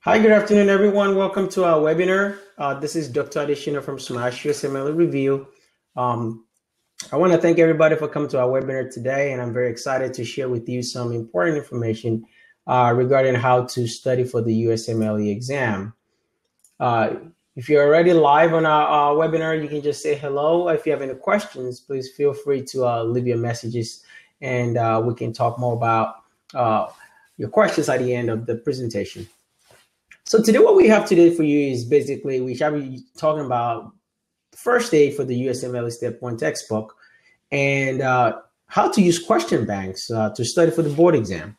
Hi, good afternoon, everyone. Welcome to our webinar. This is Dr. Adeshina from Smash USMLE Review. Um, I want to thank everybody for coming to our webinar today, and I'm very excited to share with you some important information regarding how to study for the USMLE exam. Uh, if you're already live on our webinar, you can just say hello. If you have any questions, please feel free to leave your messages, and we can talk more about your questions at the end of the presentation. So today, what we have today for you is basically we shall be talking about first aid for the USMLE Step 1 textbook and how to use question banks to study for the board exam.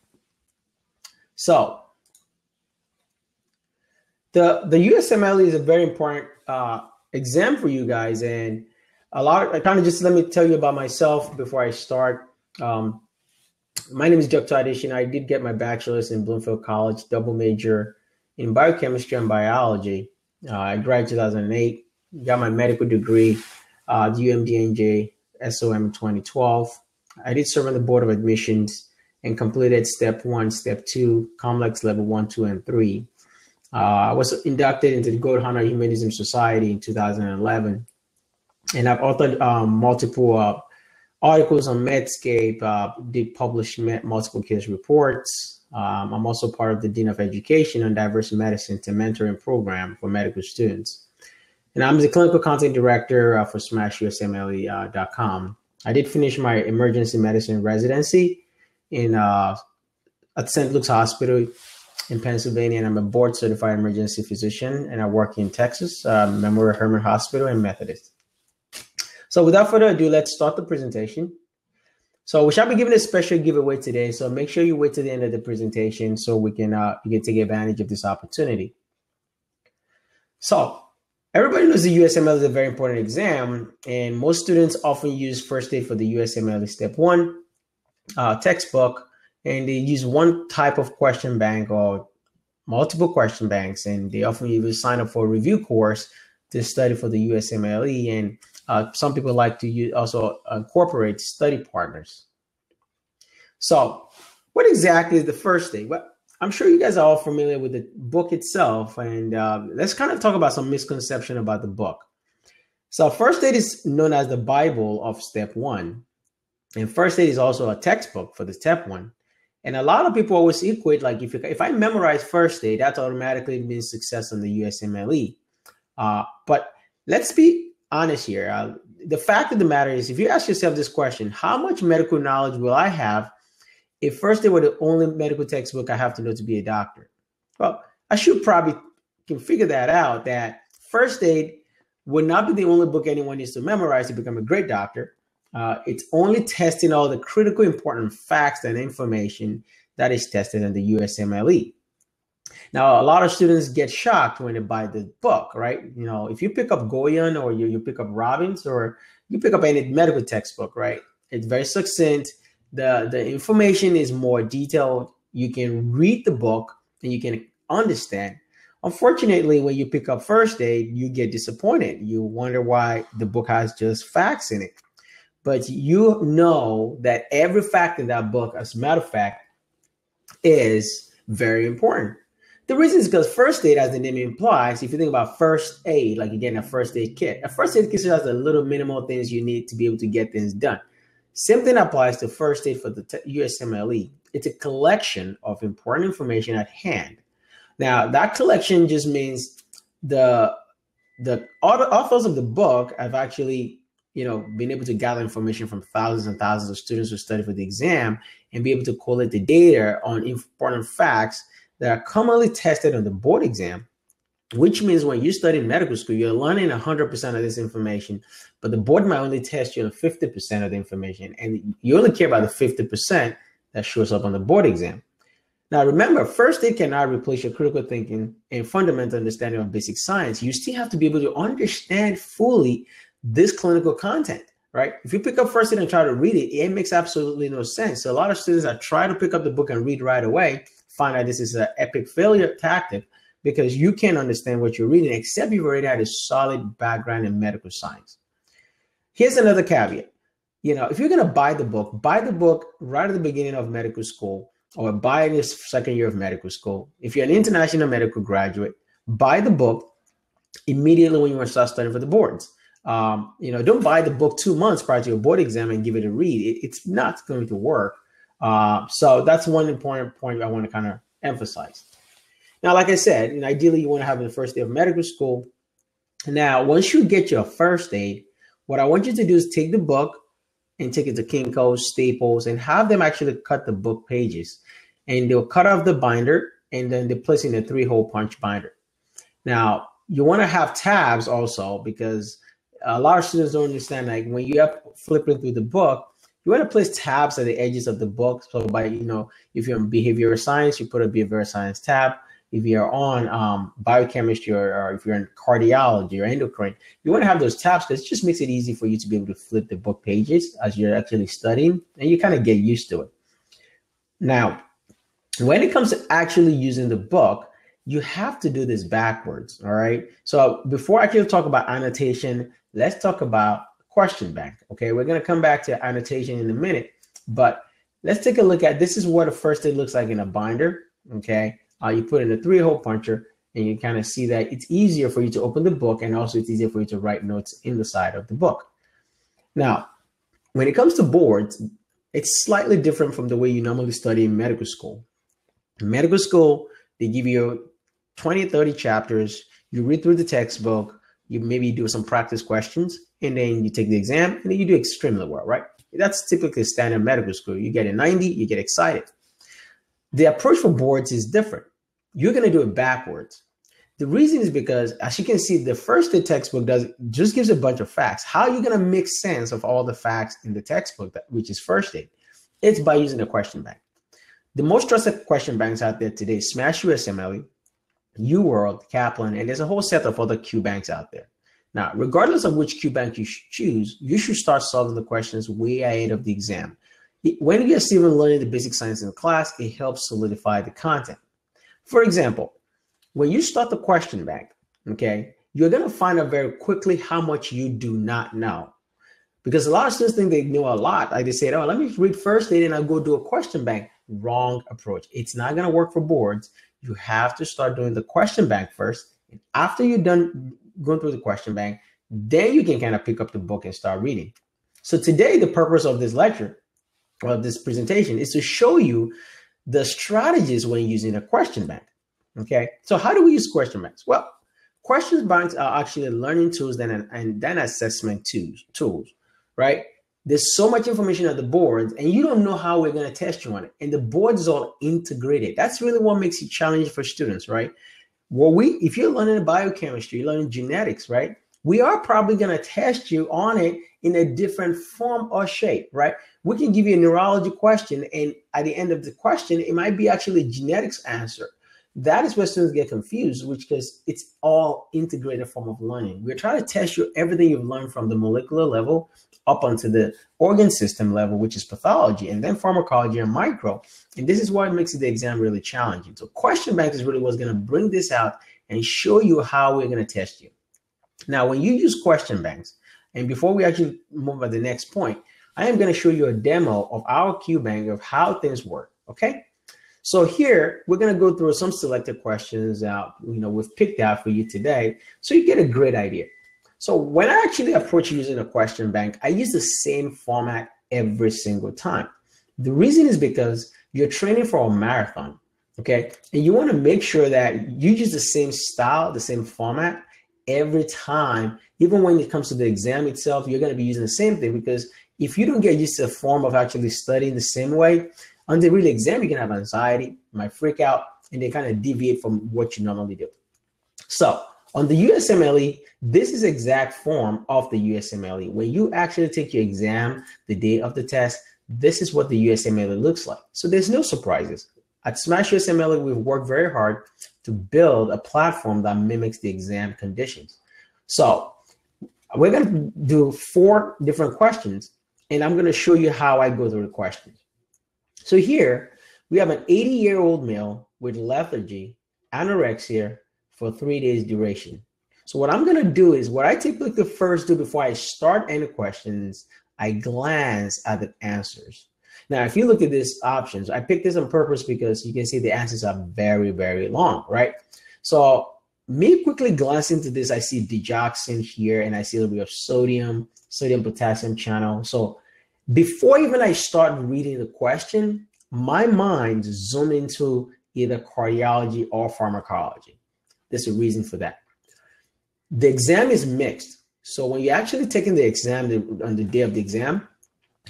So the USMLE is a very important exam for you guys, and I kind of just let me tell you about myself before I start. My name is Dr. Adeshina. I did get my bachelor's in Bloomfield College, double major in biochemistry and biology. I graduated in 2008, got my medical degree at UMDNJ SOM in 2012. I did serve on the Board of Admissions and completed Step 1, Step 2, Complex Level 1, 2, and 3. I was inducted into the Gold Honor Humanism Society in 2011, and I've authored multiple articles on Medscape, did publish multiple case reports. I'm also part of the Dean of Education on Diverse Medicine to Mentoring Program for medical students. And I'm the Clinical Content Director for SmashUSMLE.com. I did finish my emergency medicine residency at St. Luke's Hospital in Pennsylvania, and I'm a board certified emergency physician, and I work in Texas, Memorial Hermann Hospital and Methodist. So without further ado, let's start the presentation. So we shall be giving a special giveaway today. So make sure you wait to the end of the presentation so you can take advantage of this opportunity. So everybody knows the USMLE is a very important exam, and most students often use first aid for the USMLE Step 1 textbook, and they use one type of question bank or multiple question banks, and they often even sign up for a review course to study for the USMLE, and some people like to also incorporate study partners. So what exactly is the first aid? Well, I'm sure you guys are all familiar with the book itself, and let's kind of talk about some misconception about the book. So first aid is known as the Bible of Step 1, and first aid is also a textbook for the Step 1. And a lot of people always equate, like if I memorize first aid, that automatically means success on the USMLE. But let's be honest here. The fact of the matter is, if you ask yourself this question, how much medical knowledge will I have if first aid were the only medical textbook I have to know to be a doctor? Well, I should probably can figure that out, that first aid would not be the only book anyone needs to memorize to become a great doctor. It's only testing all the critical important facts and information that is tested in the USMLE. Now, a lot of students get shocked when they buy the book, right? You know, if you pick up Goyen or you pick up Robbins or you pick up any medical textbook, right? It's very succinct. The information is more detailed. You can read the book and you can understand. Unfortunately, when you pick up first aid, you get disappointed. You wonder why the book has just facts in it. But you know that every fact in that book, as a matter of fact, is very important. The reason is because first aid, as the name implies, if you think about first aid, like again, a first aid kit. A first aid kit has the little minimal things you need to be able to get things done. Same thing applies to first aid for the USMLE. It's a collection of important information at hand. Now, that collection just means the authors of the book have actually, been able to gather information from thousands and thousands of students who study for the exam and be able to collate the data on important facts that are commonly tested on the board exam, which means when you study in medical school, you're learning 100% of this information, but the board might only test you on 50% of the information, and you only care about the 50% that shows up on the board exam. Now, remember, first aid cannot replace your critical thinking and fundamental understanding of basic science. You still have to be able to understand fully this clinical content, right? If you pick up first aid and try to read it, it makes absolutely no sense. So a lot of students that try to pick up the book and read right away find out this is an epic failure tactic because you can't understand what you're reading except you've already had a solid background in medical science. Here's another caveat. If you're going to buy the book right at the beginning of medical school or buy this second year of medical school. If you're an international medical graduate, buy the book immediately when you want to start studying for the boards. Don't buy the book 2 months prior to your board exam and give it a read. It's not going to work. So that's one important point I want to kind of emphasize. Now, like I said, ideally you want to have the first day of medical school. Now, once you get your first aid, what I want you to do is take the book and take it to Kinko's, Staples, and have them actually cut the book pages. And they'll cut off the binder, and then they place in a 3-hole punch binder. Now, you want to have tabs also, because a lot of students don't understand, like when you have flipping through the book, you want to place tabs at the edges of the book. So by, if you're in behavioral science, you put a behavioral science tab. If you're on biochemistry or if you're in cardiology or endocrine, you want to have those tabs because it just makes it easy for you to be able to flip the book pages as you're actually studying, and you kind of get used to it. Now, when it comes to actually using the book, you have to do this backwards, all right? So before I can talk about annotation, let's talk about question bank, okay? We're going to come back to annotation in a minute, but let's take a look at, this is what a first aid looks like in a binder, okay? You put in a 3-hole puncher, and you kind of see that it's easier for you to open the book, and also it's easier for you to write notes in the side of the book. Now, when it comes to boards, it's slightly different from the way you normally study in medical school. In medical school, they give you 20, 30 chapters, you read through the textbook, you maybe do some practice questions, and then you take the exam, and then you do extremely well, right? That's typically standard medical school. You get a 90, you get excited. The approach for boards is different. You're going to do it backwards. The reason is because, as you can see, the first aid textbook just gives a bunch of facts. How are you going to make sense of all the facts in the textbook, which is first aid? It's by using the question bank. The most trusted question banks out there today, Smash USMLE, UWorld, Kaplan, and there's a whole set of other Q banks out there. Now, regardless of which Q bank you choose, you should start solving the questions way ahead of the exam. When you're still learning the basic science in the class, it helps solidify the content. For example, when you start the question bank, okay, you're going to find out very quickly how much you do not know. Because a lot of students think they know a lot. Like they say, oh, let me read first aid and I'll go do a question bank. Wrong approach. It's not going to work for boards. You have to start doing the question bank first. And after you're done going through the question bank, then you can kind of pick up the book and start reading. So today, the purpose of this lecture or this presentation is to show you the strategies when using a question bank. Okay, so how do we use question banks? Well, question banks are actually learning tools and then assessment tools, right? There's so much information on the boards, and you don't know how we're going to test you on it. And the board is all integrated. That's really what makes it challenging for students, right? Well, if you're learning biochemistry, you're learning genetics, right? We are probably going to test you on it in a different form or shape, right? We can give you a neurology question, and at the end of the question, it might be actually a genetics answer. That is where students get confused, because it's all integrated form of learning. We're trying to test you everything you've learned from the molecular level up onto the organ system level, which is pathology, and then pharmacology and micro. And this is what makes the exam really challenging. So question bank is really what's going to bring this out and show you how we're going to test you. Now, when you use question banks, and before we actually move on to the next point, I am going to show you a demo of our Q bank of how things work, okay? So here, we're going to go through some selected questions we've picked out for you today, so you get a great idea. So when I actually approach using a question bank, I use the same format every single time. The reason is because you're training for a marathon, okay? And you want to make sure that you use the same style, the same format every time. Even when it comes to the exam itself, you're going to be using the same thing, because if you don't get used to a form of actually studying the same way, on the real exam, you can have anxiety, you might freak out, and they kind of deviate from what you normally do. So on the USMLE, this is the exact form of the USMLE. When you actually take your exam, the day of the test, this is what the USMLE looks like. So there's no surprises. At Smash USMLE, we've worked very hard to build a platform that mimics the exam conditions. So we're going to do 4 different questions, and I'm going to show you how I go through the questions. So here we have an 80-year-old male with lethargy, anorexia for 3 days duration. So what I'm going to do is, what I typically first do before I start any questions, I glance at the answers. Now, if you look at these options, I picked this on purpose because you can see the answers are very, very long, right? So me quickly glancing into this, I see digoxin here, and I see a little bit of sodium, potassium channel. So before even I start reading the question, my mind zoomed into either cardiology or pharmacology. There's a reason for that. The exam is mixed. So when you're actually taking the exam on the day of the exam,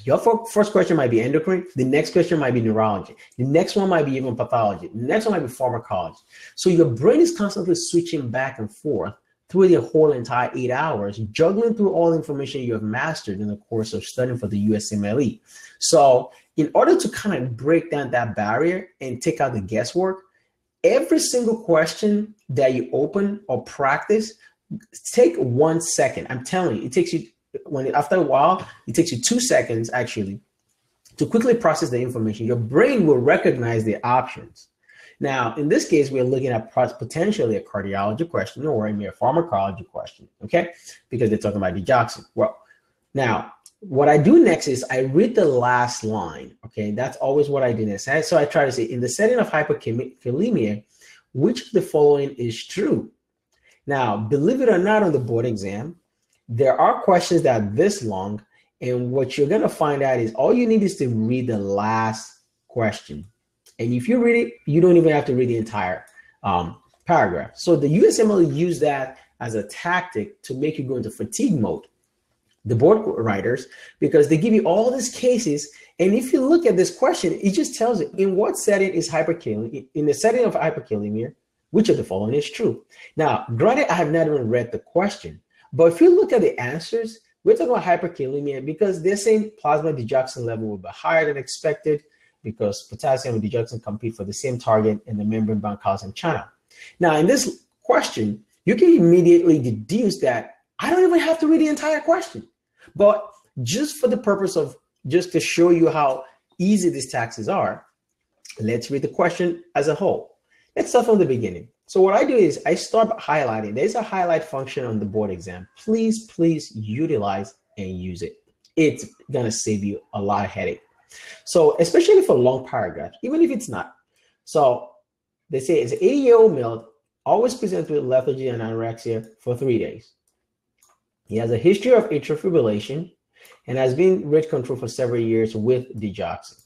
your first question might be endocrine. The next question might be neurology. The next one might be even pathology. The next one might be pharmacology. So your brain is constantly switching back and forth through the whole entire 8 hours, juggling through all the information you have mastered in the course of studying for the USMLE. So in order to kind of break down that barrier and take out the guesswork, every single question that you open or practice, take 1 second. I'm telling you, it takes you, after a while, it takes you 2 seconds actually to quickly process the information. Your brain will recognize the options. Now, in this case, we're looking at potentially a cardiology question or maybe a pharmacology question, okay? Because they're talking about digoxin. Well, now, what I do next is I read the last line, okay? That's always what I do next. So I try to say, in the setting of hyperkalemia, which of the following is true? Now, believe it or not, on the board exam, there are questions that are this long, and what you're going to find out is all you need is to read the last question. And if you read it, you don't even have to read the entire paragraph. So the USMLE used that as a tactic to make you go into fatigue mode, the board writers, because they give you all these cases. And if you look at this question, it just tells you in what setting is hyperkalemia, in the setting of hyperkalemia, which of the following is true. Now, granted, I have not even read the question, but if you look at the answers, we're talking about hyperkalemia because they're saying plasma digoxin level will be higher than expected because potassium and digoxin compete for the same target in the membrane-bound calcium channel. Now, in this question, you can immediately deduce that I don't even have to read the entire question. But just for the purpose of just to show you how easy these taxes are, let's read the question as a whole. Let's start from the beginning. So what I do is I start highlighting. There's a highlight function on the board exam. Please, please utilize and use it. It's going to save you a lot of headache. So especially for long paragraphs, even if it's not. So they say it's an 80-year-old male, always presents with lethargy and anorexia for 3 days. He has a history of atrial fibrillation and has been rate controlled for several years with digoxin.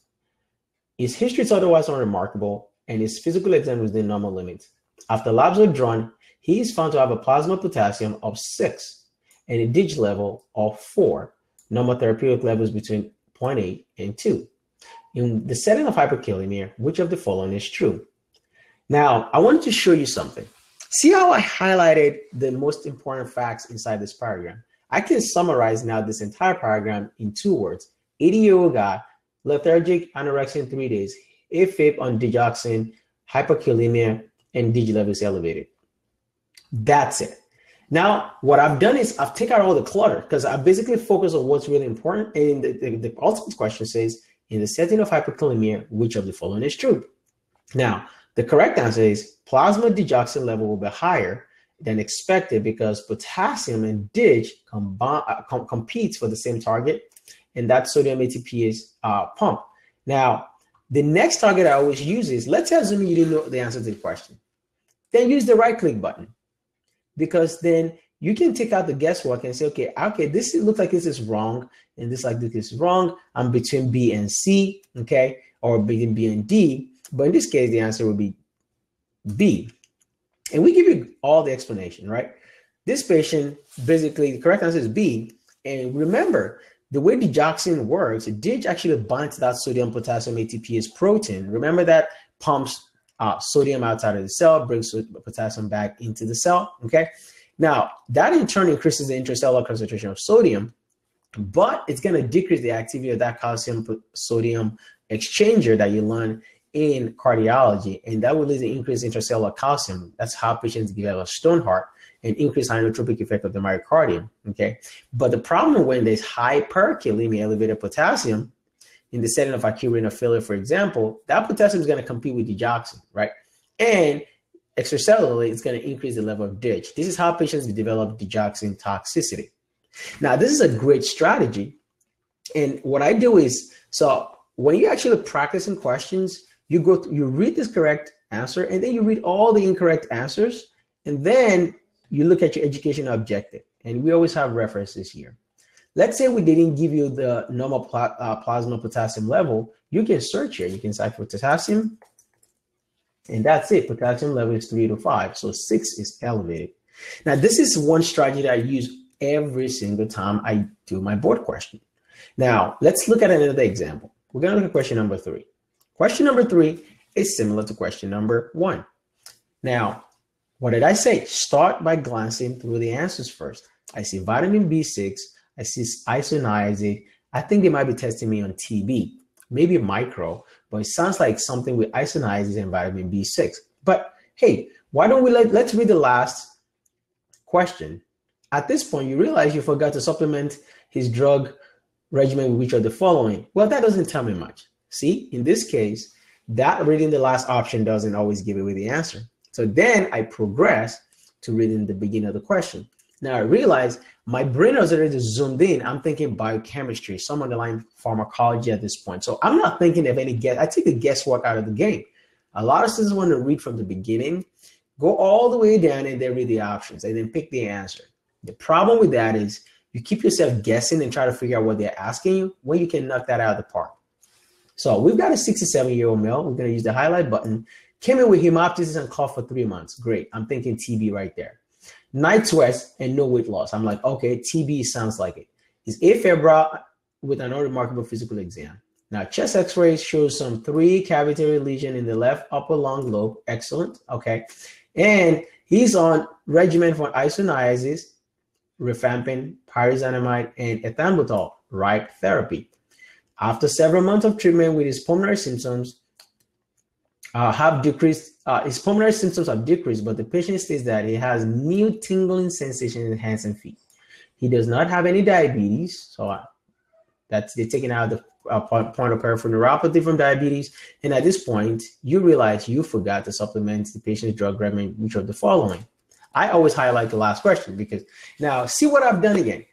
His history is otherwise unremarkable, and his physical exam was within normal limits. After labs were drawn, he is found to have a plasma potassium of 6 and a dig level of 4. Normal therapeutic levels between 0.8 and 2. In the setting of hyperkalemia, which of the following is true? Now, I want to show you something. See how I highlighted the most important facts inside this paragraph? I can summarize now this entire paragraph in 2 words. 80-year-old guy, lethargic, anorexia in 3 days, AFib on digoxin, hyperkalemia, and dig levels elevated. That's it. Now, what I've done is I've taken out all the clutter because I basically focus on what's really important. And the ultimate question says, in the setting of hyperkalemia, which of the following is true? Now, the correct answer is plasma digoxin level will be higher than expected because potassium and dig competes for the same target, and that's sodium ATPase pump. Now, the next target I always use is, let's assume you didn't know the answer to the question. Then use the right click button, because then you can take out the guesswork and say, okay, this looks like this is wrong, and this like this is wrong. I'm between B and C, okay, or between B and D. But in this case, the answer would be B. And we give you all the explanation, right? This patient, basically, the correct answer is B. And remember, the way digoxin works, dig actually binds to that sodium potassium ATPase protein. Remember that pumps sodium outside of the cell, brings potassium back into the cell, okay? Now, that in turn increases the intracellular concentration of sodium, but it's going to decrease the activity of that calcium-sodium exchanger that you learn in cardiology, and that will lead to increased intracellular calcium. That's how patients develop a stone heart and increased inotropic effect of the myocardium, okay? But the problem when there's hyperkalemia, elevated potassium, in the setting of acute renal failure, for example, that potassium is going to compete with digoxin, right? And extracellularly, it's going to increase the level of dig. This is how patients develop digoxin toxicity. Now, this is a great strategy. And what I do is, so when you actually practicing questions, you read this correct answer, and then you read all the incorrect answers, and then you look at your educational objective. And we always have references here. Let's say we didn't give you the normal plasma potassium level. You can search here. You can type for potassium, and that's it. Potassium level is 3 to 5, so 6 is elevated. Now, this is one strategy that I use every single time I do my board question. Now, let's look at another example. We're going to look at question number 3. Question number 3 is similar to question number 1. Now, what did I say? Start by glancing through the answers first. I see vitamin B6. I see isoniazid. I think they might be testing me on TB, maybe micro, but it sounds like something with isoniazid and vitamin B6. But hey, why don't we let's read the last question. At this point, you realize you forgot to supplement his drug regimen with which of the following. Well, that doesn't tell me much. See, in this case, that reading the last option doesn't always give away the answer. So then I progress to reading the beginning of the question. Now I realize my brain has already zoomed in. I'm thinking biochemistry, some underlying pharmacology at this point. So I'm not thinking of any guess. I take the guesswork out of the game. A lot of students want to read from the beginning, go all the way down, and then read the options and then pick the answer. The problem with that is you keep yourself guessing and try to figure out what they're asking you when you can knock that out of the park. So we've got a 67-year-old male. We're going to use the highlight button. Came in with hemoptysis and cough for 3 months. Great. I'm thinking TB right there. Night sweats and no weight loss. I'm like, okay, TB sounds like it. Is afebrile with an unremarkable physical exam. Now, chest x-ray shows some 3 cavitary lesion in the left upper lung lobe. Excellent. Okay. And he's on regimen for isoniazid, rifampin, pyrazinamide, and ethambutol, RIPE therapy. After several months of treatment with his pulmonary symptoms have decreased, his pulmonary symptoms have decreased, but the patient states that he has new tingling sensation in the hands and feet. He does not have any diabetes, so they're taking out the point of peripheral neuropathy from diabetes. And at this point, you realize you forgot to supplement the patient's drug regimen, which of the following. I always highlight the last question because now see what I've done again.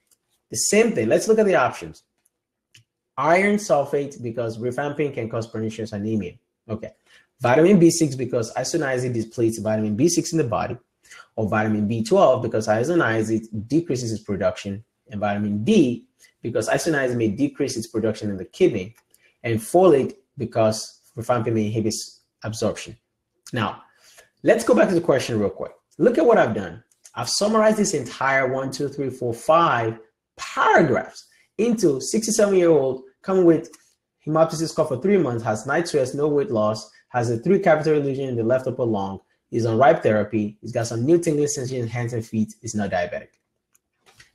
The same thing. Let's look at the options. Iron sulfate because rifampin can cause pernicious anemia. Okay. Vitamin B6 because isoniazid depletes vitamin B6 in the body, or vitamin B12 because isoniazid decreases its production, and vitamin D because isoniazid may decrease its production in the kidney, and folate because rifampin may inhibit absorption. Now, let's go back to the question real quick. Look at what I've done. I've summarized this entire 1, 2, 3, 4, 5 paragraphs into 67-year-old coming with hemoptysis cough for 3 months, has night sweats, no weight loss, has a 3 cavitary lesion in the left upper lung, is on RIPE therapy, he's got some new tingling sensation in hands and feet, is not diabetic.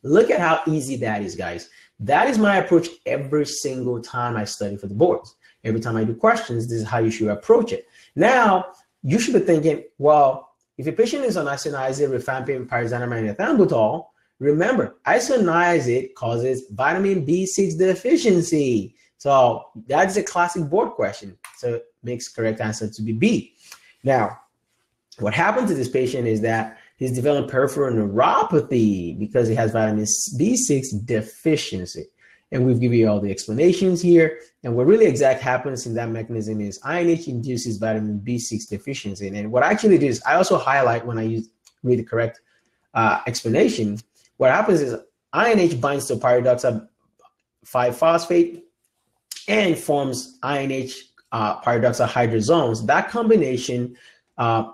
Look at how easy that is, guys. That is my approach every single time I study for the boards. Every time I do questions, this is how you should approach it. Now, you should be thinking, well, if a patient is on isoniazid, rifampin, pyrazinamide, and ethambutol, remember, isoniazid causes vitamin B6 deficiency. So that's a classic board question. So it makes correct answer to be B. Now, what happened to this patient is that he's developing peripheral neuropathy because he has vitamin B6 deficiency. And we've given you all the explanations here. And what really exact happens in that mechanism is INH induces vitamin B6 deficiency. And what I actually do is I also highlight when I read the correct explanation. What happens is INH binds to pyridoxal 5-phosphate and forms INH pyridoxal hydrosomes. That combination,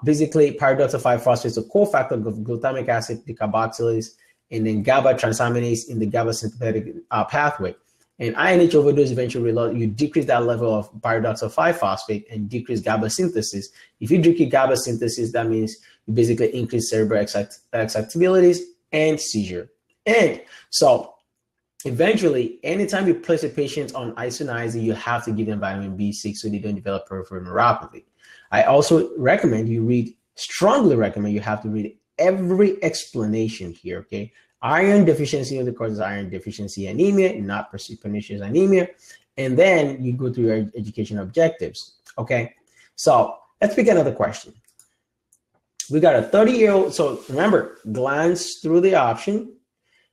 basically pyridoxal 5-phosphate is a cofactor of glutamic acid decarboxylase, and then GABA transaminase in the GABA sympathetic pathway. And INH overdose eventually you decrease that level of pyridoxal 5-phosphate and decrease GABA synthesis. If you decrease GABA synthesis, that means you basically increase cerebral excitabilities and seizure. And so eventually, anytime you place a patient on isoniazid, you have to give them vitamin B6 so they don't develop peripheral neuropathy. I also strongly recommend you have to read every explanation here, okay? Iron deficiency only causes iron deficiency anemia, not pernicious anemia. And then you go through your education objectives, okay? So let's pick another question. We got a 30-year-old, so remember, glance through the option.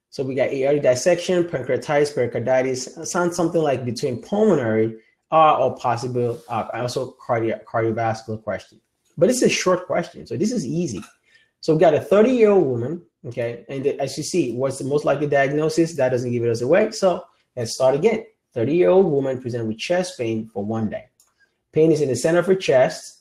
So we got aortic dissection, pancreatitis, pericarditis, sounds something like between pulmonary or possible also cardiovascular question. But it's a short question, so this is easy. So we got a 30-year-old woman, okay, and as you see, what's the most likely diagnosis? That doesn't give us away. So let's start again. 30-year-old woman presented with chest pain for 1 day. Pain is in the center of her chest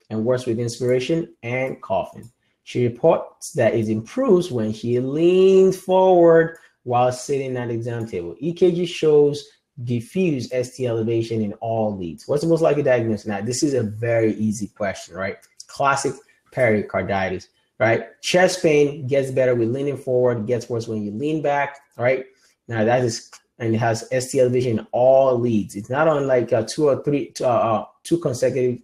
and works with inspiration and coughing. She reports that it improves when she leans forward while sitting at the exam table. EKG shows diffuse ST elevation in all leads. What's the most likely diagnosis? Now, this is a very easy question, right? Classic pericarditis, right? Chest pain gets better with leaning forward, gets worse when you lean back, right? Now, that is, and it has ST elevation in all leads. It's not on like two consecutive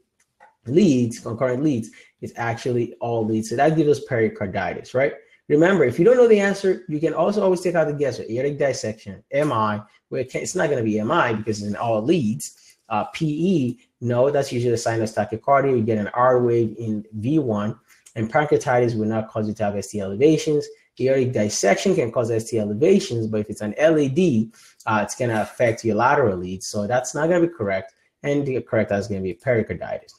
leads, concurrent leads. It's actually all leads. So that gives us pericarditis, right? Remember, if you don't know the answer, you can also always take out the guesser. Aortic dissection, MI, where it's not going to be MI because it's in all leads. PE, no, that's usually a sinus tachycardia. You get an R wave in V1, and pancreatitis will not cause you to have ST elevations. Aortic dissection can cause ST elevations, but if it's an LAD, it's going to affect your lateral leads. So that's not going to be correct. And the correct answer is going to be pericarditis.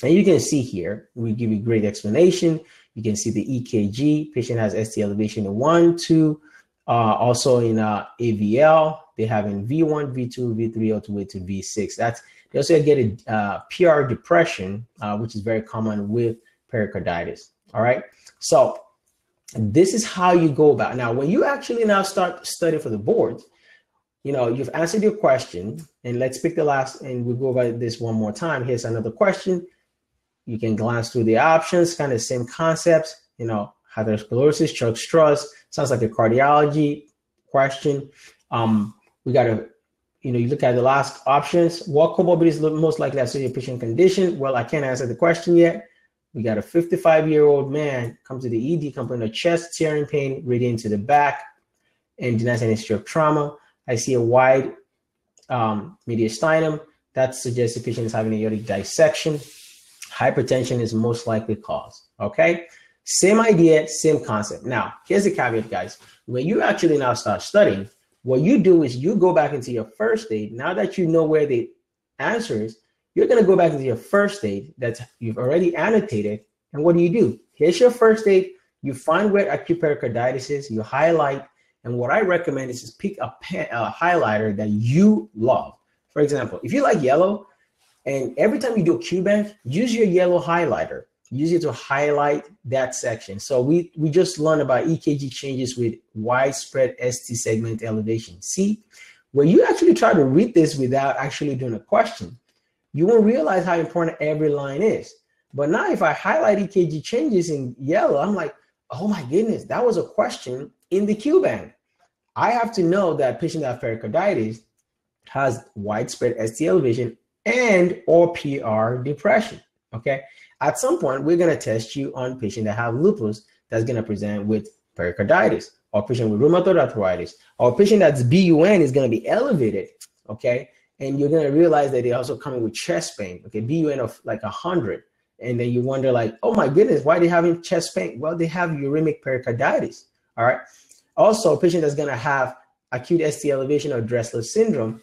And you can see here, we give you great explanation. You can see the EKG. Patient has ST elevation in 1, 2, also in AVL. They have in V1, V2, V3, all the way to V6. They also get a PR depression, which is very common with pericarditis. All right. So this is how you go about it. Now, when you actually now start studying for the board, you know, you've answered your question, and let's pick the last, and we'll go over this one more time. Here's another question. You can glance through the options, kind of same concepts, you know, atherosclerosis, Churg-Strauss, sounds like a cardiology question. We got to, you know, you look at the last options. What comorbidities most likely associated with patient condition? Well, I can't answer the question yet. We got a 55-year-old man come to the ED complaining of chest tearing pain radiating to the back and denies any history of trauma. I see a wide mediastinum. That suggests the patient is having aortic dissection. Hypertension is most likely cause. Okay, same idea, same concept. Now, here's the caveat, guys. When you actually now start studying, what you do is you go back into your first aid. Now that you know where the answer is, you're going to go back into your first aid that you've already annotated. And what do? Here's your first aid. You find where acute pericarditis is, you highlight. And what I recommend is just pick a highlighter that you love. For example, if you like yellow, and every time you do a Q-band, use your yellow highlighter. Use it to highlight that section. So we just learned about EKG changes with widespread ST segment elevation. See, when you actually try to read this without actually doing a question, you won't realize how important every line is. But now if I highlight EKG changes in yellow, I'm like, oh my goodness, that was a question in the Q-band. I have to know that patient that has pericarditis has widespread ST elevation and or PR depression, okay? At some point, we're gonna test you on patient that have lupus that's gonna present with pericarditis, or patient with rheumatoid arthritis, or patient that's BUN is gonna be elevated, okay? And you're gonna realize that they're also coming with chest pain, okay? BUN of like 100. And then you wonder like, oh my goodness, why are they having chest pain? Well, they have uremic pericarditis, all right? Also, a patient that's gonna have acute ST elevation or Dressler syndrome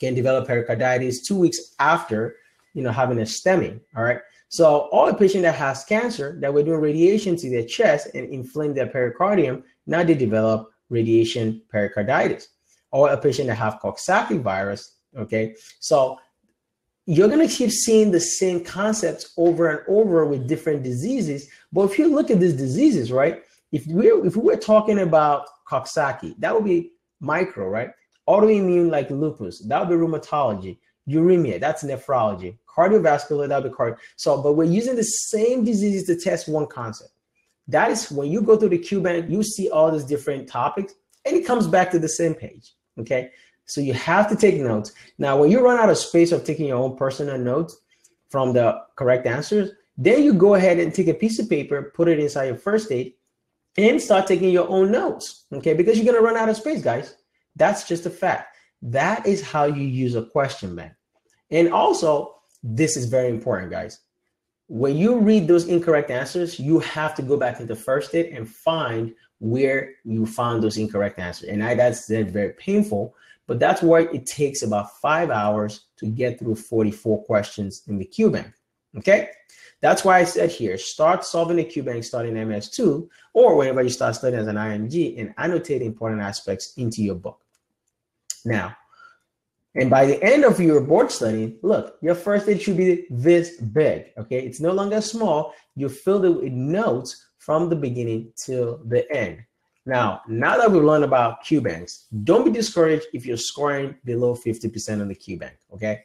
can develop pericarditis 2 weeks after, you know, having a STEMI, all right? So all a patient that has cancer that we're doing radiation to their chest and inflame their pericardium, now they develop radiation pericarditis. Or a patient that have Coxsackie virus, okay? So you're gonna keep seeing the same concepts over and over with different diseases. But if you look at these diseases, right? If we were talking about Coxsackie, that would be micro, right? Autoimmune like lupus, that would be rheumatology. Uremia, that's nephrology. Cardiovascular, that would be cardio. So, but we're using the same diseases to test one concept. That is when you go through the Q-band, you see all these different topics, and it comes back to the same page, okay? So you have to take notes. Now, when you run out of space of taking your own personal notes from the correct answers, then you go ahead and take a piece of paper, put it inside your first aid, and start taking your own notes, okay? Because you're gonna run out of space, guys. That's just a fact. That is how you use a question bank. And also, this is very important, guys. When you read those incorrect answers, you have to go back into first aid and find where you found those incorrect answers. And that's very painful But that's why it takes about 5 hours to get through 44 questions in the QBank. Okay, that's why I said here, start solving the QBank starting MS2 or whenever you start studying as an IMG, and annotate important aspects into your book. Now, and by the end of your board study, look, your first aid should be this big, okay? It's no longer small. You filled it with notes from the beginning till the end. Now that we've learned about QBanks, don't be discouraged if you're scoring below 50% on the QBank, okay?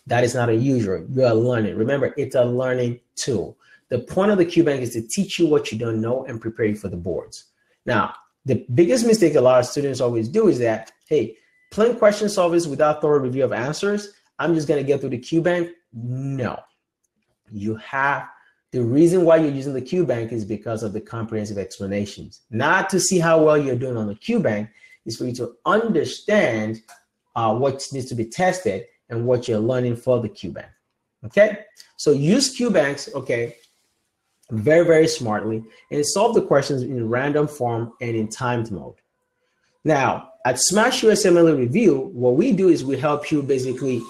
That is not unusual. You are learning. Remember, it's a learning tool. The point of the QBank is to teach you what you don't know and prepare you for the boards. Now, the biggest mistake a lot of students always do is that, hey, plain question solvers without thorough review of answers, I'm just going to get through the QBank. No, you have. The reason why you're using the QBank is because of the comprehensive explanations, not to see how well you're doing on the QBank. Is for you to understand what needs to be tested and what you're learning for the QBank. Okay, so use QBanks, okay, very, very smartly, and solve the questions in random form and in timed mode. Now, at Smash USMLE Review, what we do is we help you basically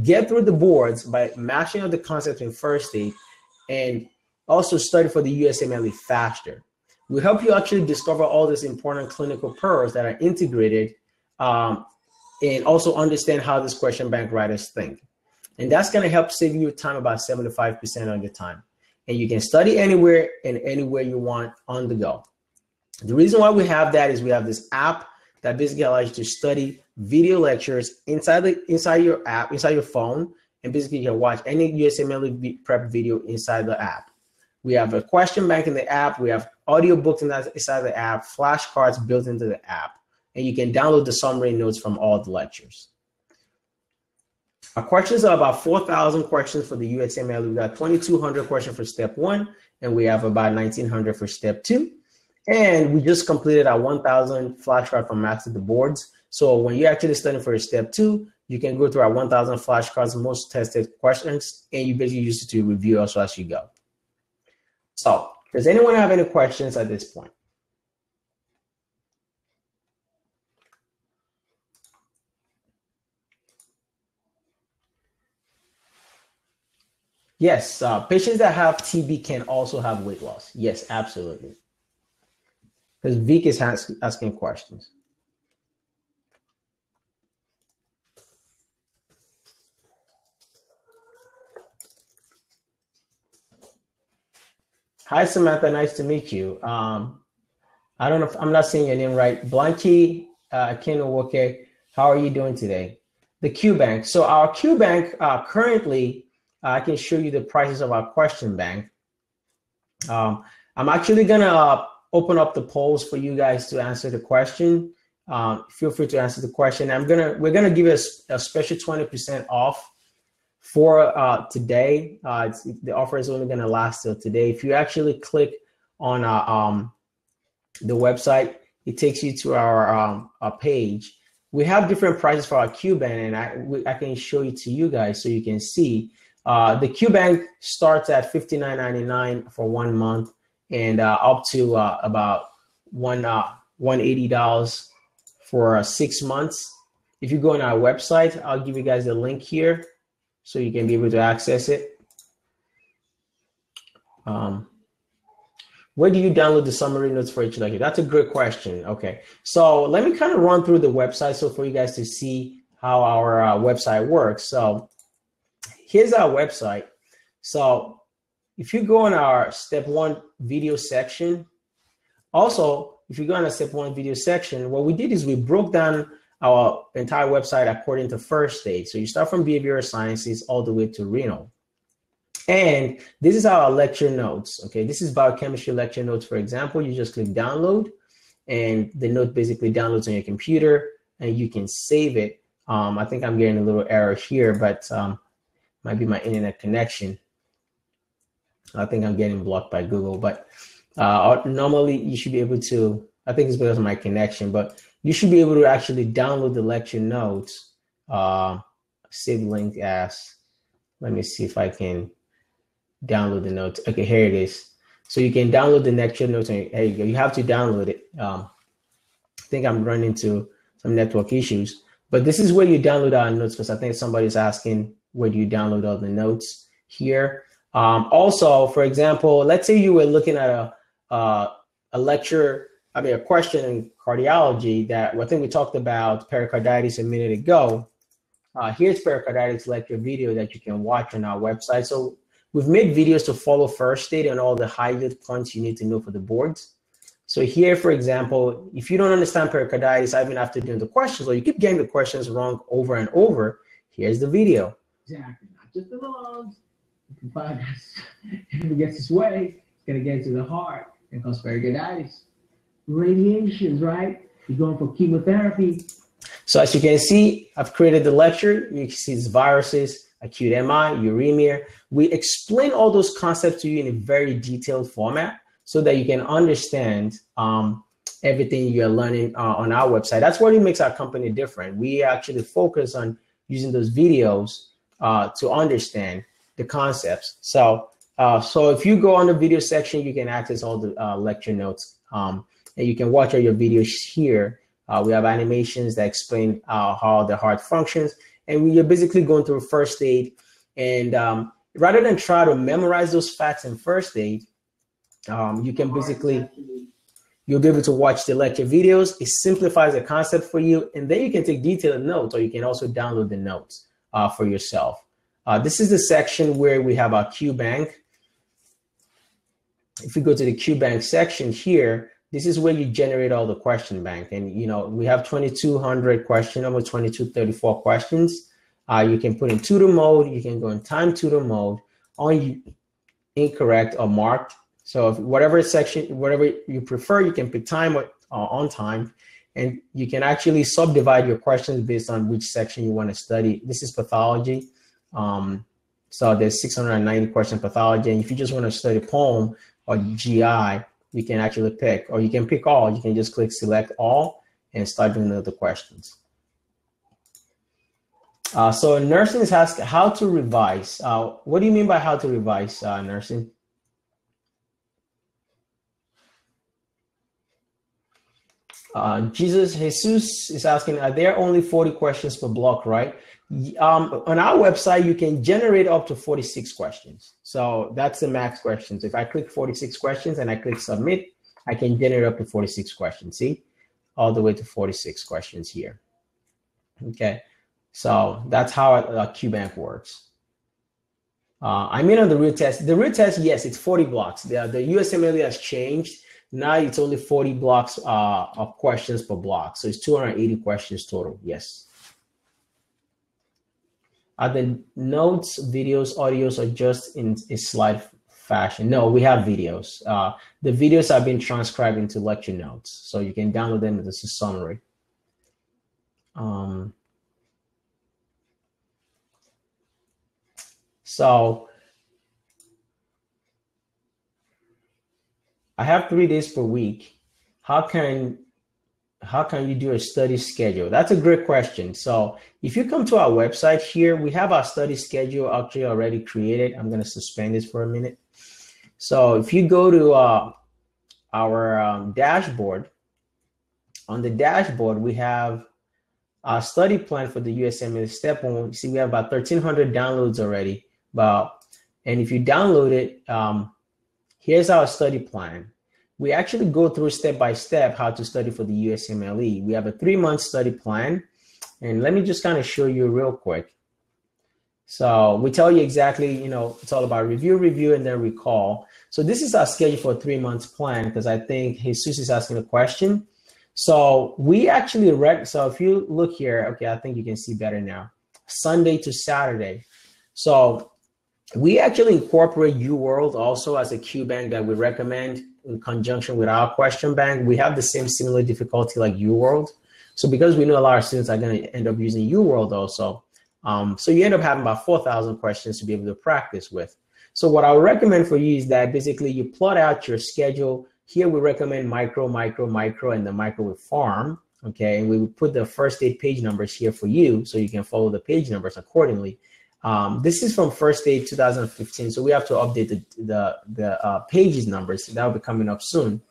get through the boards by mashing out the concepts in first aid and also study for the USMLE faster. We help you actually discover all these important clinical pearls that are integrated and also understand how this question bank writers think. And that's going to help save you time about 75% of your time. And you can study anywhere and anywhere you want on the go. The reason why we have that is we have this app that basically allows you to study video lectures inside your app, inside your phone, and basically you can watch any USMLE prep video inside the app. We have a question bank in the app. We have audio books inside the app, flashcards built into the app, and you can download the summary notes from all the lectures. Our questions are about 4,000 questions for the USMLE. We got 2,200 questions for step 1, and we have about 1,900 for step 2. And we just completed our 1,000 flashcards from Master the Boards. So when you're actually studying for step 2, you can go through our 1,000 flashcards, most tested questions, and you basically use it to review also as you go. So does anyone have any questions at this point? Yes, patients that have TB can also have weight loss. Yes, absolutely. Because Vic is asking questions. Hi, Samantha. Nice to meet you. I don't know if I'm not saying your name right. Blanky Kenowoke, how are you doing today? The QBank. So our QBank currently, I can show you the prices of our question bank. I'm actually gonna open up the polls for you guys to answer the question. Feel free to answer the question. We're gonna give you a special 20% off for today. The offer is only gonna last till today. If you actually click on the website, it takes you to our page. We have different prices for our QBank, and I can show it to you guys so you can see. The QBank starts at $59.99 for 1 month, and up to about $180 for 6 months. If you go on our website, I'll give you guys the link here so you can be able to access it. Where do you download the summary notes for each lecture? That's a great question. Okay, so let me kind of run through the website so for you guys to see how our website works. So here's our website. So if you go on our step 1 video section, also, if you go on a step 1 video section, what we did is we broke down our entire website according to first aid. So you start from behavioral sciences all the way to renal. And this is our lecture notes. Okay, this is biochemistry lecture notes, for example. You just click download, and the note basically downloads on your computer, and you can save it. I think I'm getting a little error here, but might be my internet connection. I think I'm getting blocked by Google, but normally you should be able to, I think it's because of my connection, but you should be able to actually download the lecture notes. Save link as, let me see if I can download the notes. Okay, here it is. So you can download the lecture notes, and there you go. You have to download it. I think I'm running into some network issues. But this is where you download our notes, because I think somebody's asking, where do you download all the notes here? Also, for example, let's say you were looking at a lecture, a question in cardiology that I think we talked about pericarditis a minute ago. Here's pericarditis lecture video that you can watch on our website. So we've made videos to follow first aid and all the high-yield points you need to know for the boards. So here, for example, if you don't understand pericarditis, even after doing the questions, or you keep getting the questions wrong over and over, here's the video. Exactly, not just the lungs. If it gets this way, it's going to get to the heart and cause pericarditis. Radiations, right? You're going for chemotherapy. So as you can see, I've created the lecture. You can see it's viruses, acute MI, uremia. We explain all those concepts to you in a very detailed format so that you can understand everything you're learning on our website. That's what makes our company different. We actually focus on using those videos to understand the concepts. So if you go on the video section, you can access all the lecture notes, and you can watch all your videos here. We have animations that explain how the heart functions, and we are basically going through first aid. And rather than try to memorize those facts in first aid, you can basically, you'll be able to watch the lecture videos. It simplifies the concept for you, and then you can take detailed notes, or you can also download the notes for yourself. This is the section where we have our QBank. If we go to the QBank section here, this is where you generate all the question bank. And, we have 2,200 questions, almost 2,234 questions. You can put in tutor mode. You can go in time tutor mode on incorrect or marked. So if whatever you prefer, you can pick time or on time. And you can actually subdivide your questions based on which section you want to study. This is pathology. So there's 690 question pathology. And if you just want to study POEM or GI, you can actually pick, or you can pick all. You can just click select all and start doing the questions. So nursing is asking how to revise. What do you mean by how to revise, nursing? Jesus is asking, are there only 40 questions per block, right? On our website, you can generate up to 46 questions. So that's the max questions. If I click 46 questions and I click submit, I can generate up to 46 questions. See, all the way to 46 questions here. Okay, so that's how QBank works. On the real test. The real test, yes, it's 40 blocks. The USMLE has changed. Now it's only 40 blocks of questions per block. So it's 280 questions total, yes. Are the notes, videos, audios, or just in a slide fashion? No, we have videos. The videos have been transcribed into lecture notes, so you can download them as a summary. So I have 3 days per week. How can you do a study schedule? That's a great question. So if you come to our website here, we have our study schedule actually already created. I'm going to suspend this for a minute. So if you go to our dashboard, on the dashboard, we have our study plan for the USMLE Step 1. You see, we have about 1,300 downloads already. And if you download it, here's our study plan. We actually go through step by step how to study for the USMLE. We have a 3-month study plan. And let me just kind of show you real quick. So we tell you exactly, it's all about review, and then recall. So this is our schedule for a 3-month plan, because I think Jesus is asking a question. So we actually so if you look here, okay, I think you can see better now. Sunday to Saturday. So we actually incorporate UWorld also as a QBank that we recommend in conjunction with our question bank. We have the similar difficulty like UWorld. So because we know a lot of students are going to end up using UWorld also, so you end up having about 4,000 questions to be able to practice with. So what I would recommend for you is that basically you plot out your schedule. Here we recommend micro, and the micro with farm. Okay, and we would put the first 8 page numbers here for you so you can follow the page numbers accordingly. This is from First Aid 2015, so we have to update the pages numbers. That will be coming up soon.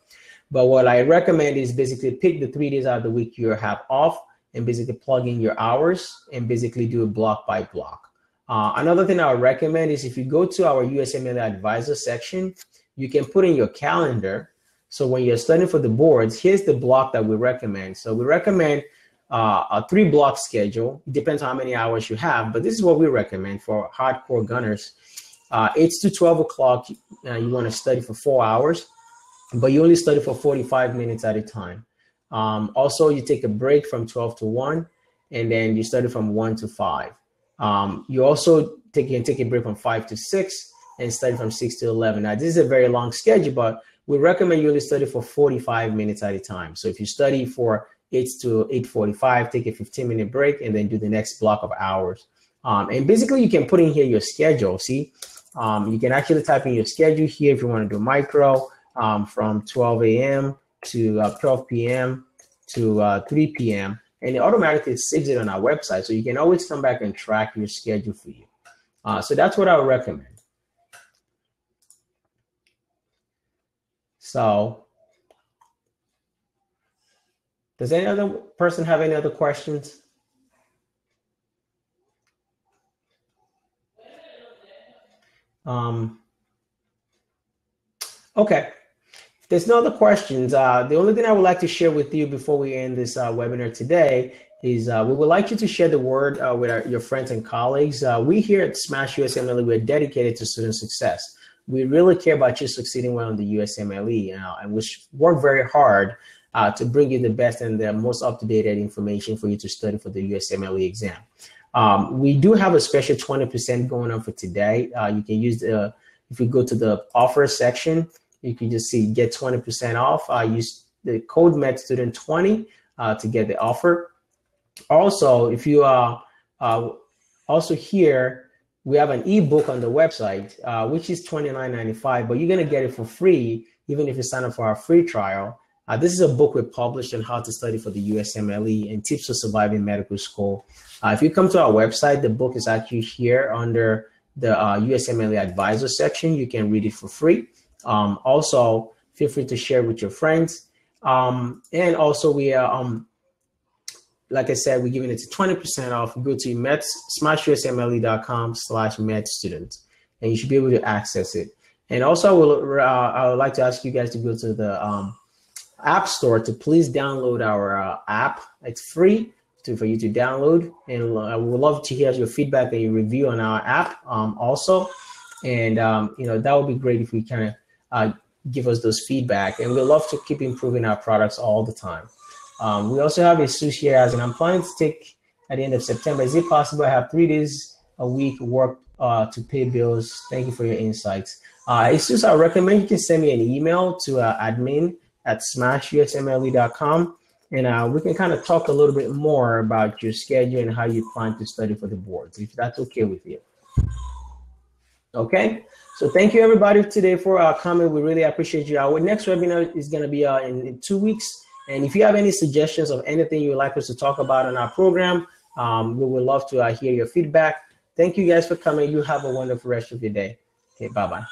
But what I recommend is basically pick the 3 days out of the week you have off and basically plug in your hours and basically do it block by block. Another thing I would recommend is if you go to our USMLE Advisor section, you can put in your calendar. So when you're studying for the boards, here's the block that we recommend. So we recommend a 3-block schedule. It depends on how many hours you have, but this is what we recommend for hardcore gunners. 8 to 12 o'clock, you want to study for 4 hours, but you only study for 45 minutes at a time. Also, you take a break from 12 to 1, and then you study from 1 to 5. You also can take a break from 5 to 6 and study from 6 to 11. Now, this is a very long schedule, but we recommend you only study for 45 minutes at a time. So if you study for 8 to 8:45, take a 15-minute break, and then do the next block of hours. And basically, you can put in here your schedule. See, you can actually type in your schedule here if you want to do micro from 12 a.m. to 12 p.m. to 3 p.m. And it automatically saves it on our website. So you can always come back and track your schedule for you. So that's what I would recommend. So does any other person have any other questions? Okay. If there's no other questions, the only thing I would like to share with you before we end this webinar today is we would like you to share the word with your friends and colleagues. We here at Smash USMLE, we're dedicated to student success. We really care about you succeeding well in the USMLE, and we work very hard to bring you the best and the most up-to-date information for you to study for the USMLE exam. We do have a special 20% going on for today. You can use if you go to the offer section, you can just see get 20% off. Use the code MEDSTUDENT20 to get the offer. Also, if you also here, we have an ebook on the website, which is $29.95, but you're going to get it for free, even if you sign up for our free trial. This is a book we published on how to study for the USMLE and tips for surviving medical school. If you come to our website, the book is actually here under the USMLE Advisor section. You can read it for free. Also, feel free to share with your friends. And also, we are, like I said, we're giving it to 20% off. Go to smashusmle.com/medstudent, and you should be able to access it. And also, I would like to ask you guys to go to the App Store to please download our app. It's free for you to download, and I would love to hear your feedback and your review on our app also. And that would be great if we kind of give us those feedback, and we love to keep improving our products all the time. We also have a sushi as, and I'm planning to take at the end of September. Is it possible I have 3 days a week work to pay bills? Thank you for your insights. ASUS, I recommend you can send me an email to admin@smashusmle.com, and we can kind of talk a little bit more about your schedule and how you plan to study for the boards, if that's okay with you. Okay, so thank you everybody today for coming. We really appreciate you. Our next webinar is going to be in 2 weeks. And if you have any suggestions of anything you would like us to talk about on our program, we would love to hear your feedback. Thank you guys for coming. You have a wonderful rest of your day. Okay, bye-bye.